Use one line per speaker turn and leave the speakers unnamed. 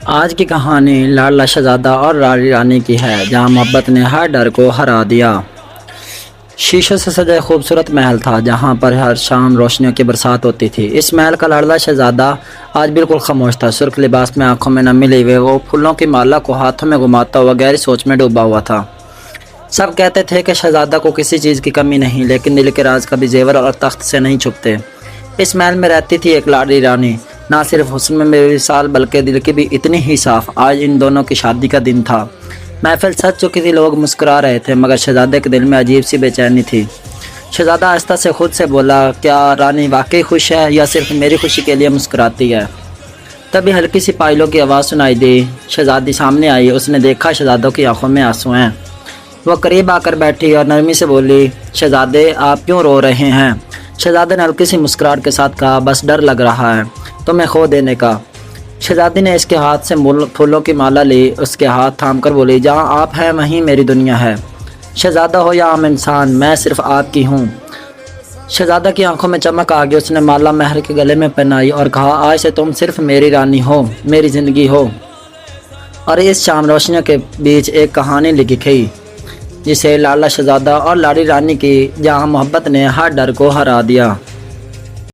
آج کی کہانی لاڈلا شہزادہ اور لاڈلی رانی کی ہے، جہاں محبت نے ہر ڈر کو ہرا دیا۔ شیشے سے سجا خوبصورت محل تھا، جہاں پر ہر شام روشنیوں کی برسات ہوتی تھی۔ اس محل کا لاڈلا شہزادہ آج بالکل خاموش تھا۔ سرخ لباس میں آنکھوں میں نمی لیے ہوئے وہ پھولوں کی مالا کو ہاتھوں میں گھماتا ہوا گہری سوچ میں ڈوبا ہوا تھا۔ سب کہتے تھے کہ شہزادہ کو کسی چیز کی کمی نہیں، لیکن دل کے راز کبھی زیور اور تخت سے نہیں چھپتے۔ اس محل میں رہتی تھی ایک لاڈلی رانی، نہ صرف حسن میں بے مثال بلکہ دل کی بھی اتنی ہی صاف۔ آج ان دونوں کی شادی کا دن تھا۔ محفل سج چکی تھی، لوگ مسکرا رہے تھے، مگر شہزادے کے دل میں عجیب سی بے چینی تھی۔ شہزادہ آہستہ سے خود سے بولا، کیا رانی واقعی خوش ہے یا صرف میری خوشی کے لیے مسکراتی ہے؟ تبھی ہلکی سی پائلوں کی آواز سنائی دی۔ شہزادی سامنے آئی، اس نے دیکھا شہزادوں کی آنکھوں میں آنسو ہیں۔ وہ قریب آ کر بیٹھی اور نرمی سے بولی، شہزادے آپ کیوں رو رہے ہیں؟ شہزادے نے ہلکی سی مسکراہٹ کے ساتھ کہا، بس ڈر لگ رہا ہے تمہیں کھو دینے کا۔ شہزادی نے اس کے ہاتھ سے پھولوں کی مالا لی، اس کے ہاتھ تھام کر بولی، جہاں آپ ہیں وہیں میری دنیا ہے۔ شہزادہ ہو یا عام انسان، میں صرف آپ کی ہوں۔ شہزادہ کی آنکھوں میں چمک آ گئی، اس نے مالا مہر کے گلے میں پہنائی اور کہا، آج سے تم صرف میری رانی ہو، میری زندگی ہو۔ اور اس شام روشنیوں کے بیچ ایک کہانی لکھی گئی، جسے لاڈلا شہزادہ اور لاڈلی رانی کی، جہاں محبت نے ہر ڈر کو ہرا دیا۔